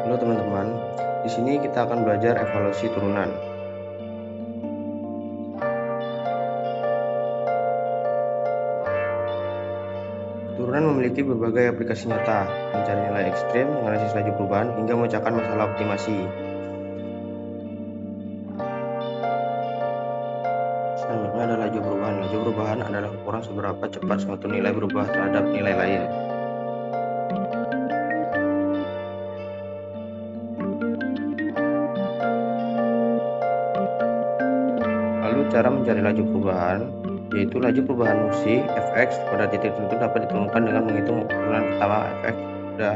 Halo teman-teman, di sini kita akan belajar evaluasi turunan. Turunan memiliki berbagai aplikasi nyata, mencari nilai ekstrim, menganalisis laju perubahan, hingga memecahkan masalah optimasi. Selanjutnya ada laju perubahan. Laju perubahan adalah ukuran seberapa cepat suatu nilai berubah terhadap nilai lain. Lalu cara mencari laju perubahan, yaitu laju perubahan fungsi fx pada titik tertentu dapat ditemukan dengan menghitung turunan pertama fx pada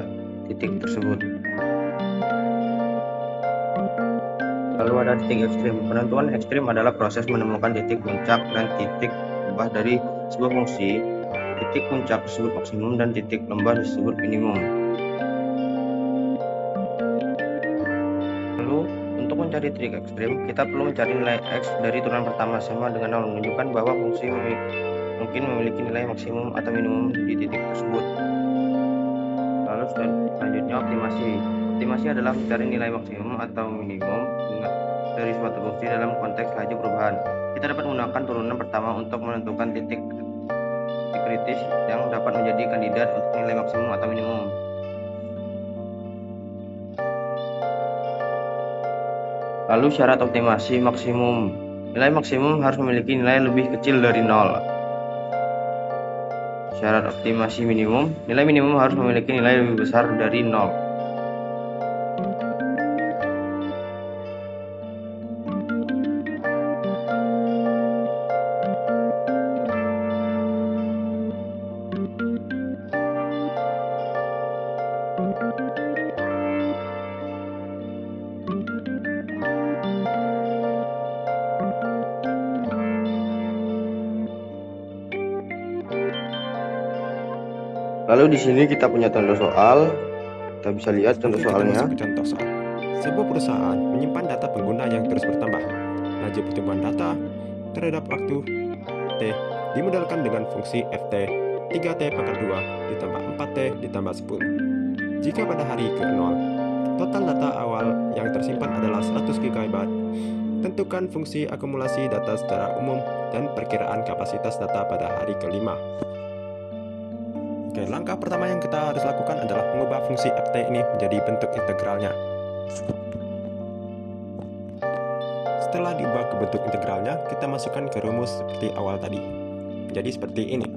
titik tersebut. Lalu ada titik ekstrim. Penentuan ekstrim adalah proses menemukan titik puncak dan titik lembah dari sebuah fungsi. Titik puncak disebut maksimum dan titik lembah disebut minimum. Lalu untuk mencari titik ekstrim, kita perlu mencari nilai x dari turunan pertama sama dengan 0, menunjukkan bahwa fungsi mungkin memiliki nilai maksimum atau minimum di titik tersebut. Lalu selanjutnya optimasi. Optimasi adalah mencari nilai maksimum atau minimum dari suatu fungsi dalam konteks laju perubahan. Kita dapat menggunakan turunan pertama untuk menentukan titik kritis yang dapat menjadi kandidat untuk nilai maksimum atau minimum. Lalu syarat optimasi maksimum. Nilai maksimum harus memiliki nilai lebih kecil dari 0. Syarat optimasi minimum. Nilai minimum harus memiliki nilai lebih besar dari 0. Lalu di sini kita punya contoh soal. Kita bisa lihat contoh soalnya. Contoh soal. Sebuah perusahaan menyimpan data pengguna yang terus bertambah. Laju pertumbuhan data terhadap waktu T dimodalkan dengan fungsi Ft 3T pangkat 2 ditambah 4T ditambah 10. Jika pada hari ke-0, total data awal yang tersimpan adalah 100 GB, tentukan fungsi akumulasi data secara umum dan perkiraan kapasitas data pada hari ke-5. Oke, langkah pertama yang kita harus lakukan adalah mengubah fungsi ft ini menjadi bentuk integralnya. Setelah diubah ke bentuk integralnya, kita masukkan ke rumus seperti awal tadi. Jadi seperti ini.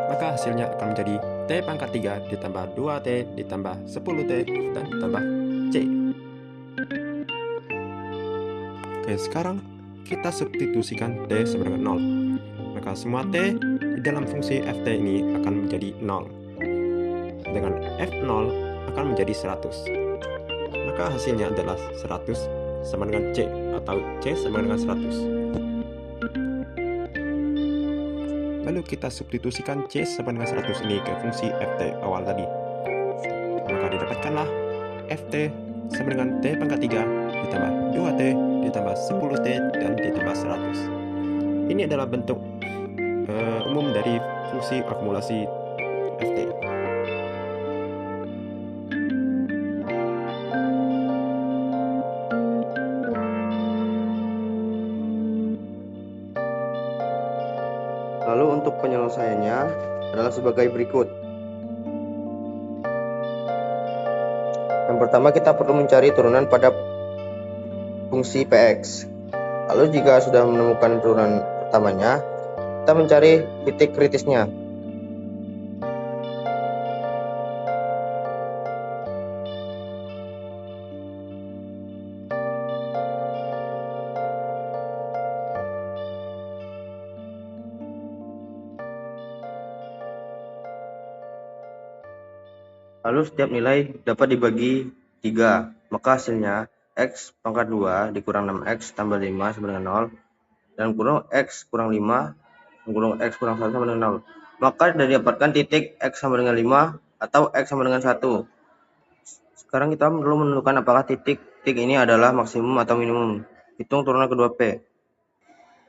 Maka hasilnya akan menjadi T pangkat 3 ditambah 2T ditambah 10T dan ditambah C. Oke, sekarang kita substitusikan T sama dengan 0. Maka semua T di dalam fungsi Ft ini akan menjadi 0. Dengan F0 akan menjadi 100. Maka hasilnya adalah 100 sama dengan C, atau C sama dengan 100. Lalu kita substitusikan C sama dengan 100 ini ke fungsi Ft awal tadi. Maka didapatkanlah Ft sama dengan T pangkat 3 ditambah 2T ditambah 10T dan ditambah 100. Ini adalah bentuk umum dari fungsi akumulasi Ft. Lalu untuk penyelesaiannya adalah sebagai berikut. Yang pertama kita perlu mencari turunan pada fungsi Px. Lalu jika sudah menemukan turunan pertamanya, kita mencari titik kritisnya. Lalu setiap nilai dapat dibagi 3, maka hasilnya x pangkat 2 dikurang 6x tambah 5 sama dengan 0, dan kurang x kurang 5 dan kurang x kurang 1 sama dengan 0. Maka didapatkan titik x sama dengan 5 atau x sama dengan 1. Sekarang kita perlu menentukan apakah titik ini adalah maksimum atau minimum. Hitung turunan kedua P.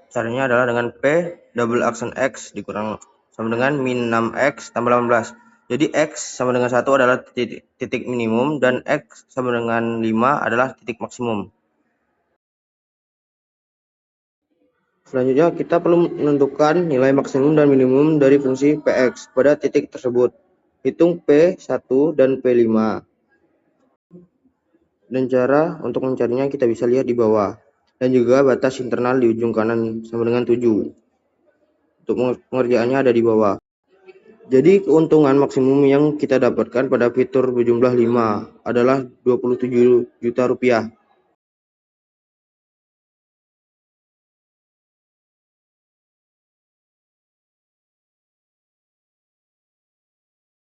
Caranya adalah dengan P double aksen x dikurang sama dengan min 6x tambah 18. Jadi X sama dengan 1 adalah titik minimum dan X sama dengan 5 adalah titik maksimum. Selanjutnya kita perlu menentukan nilai maksimum dan minimum dari fungsi Px pada titik tersebut. Hitung P1 dan P5. Dan cara untuk mencarinya kita bisa lihat di bawah. Dan juga batas internal di ujung kanan sama dengan 7. Untuk pengerjaannya ada di bawah. Jadi keuntungan maksimum yang kita dapatkan pada fitur berjumlah 5 adalah 27 juta rupiah.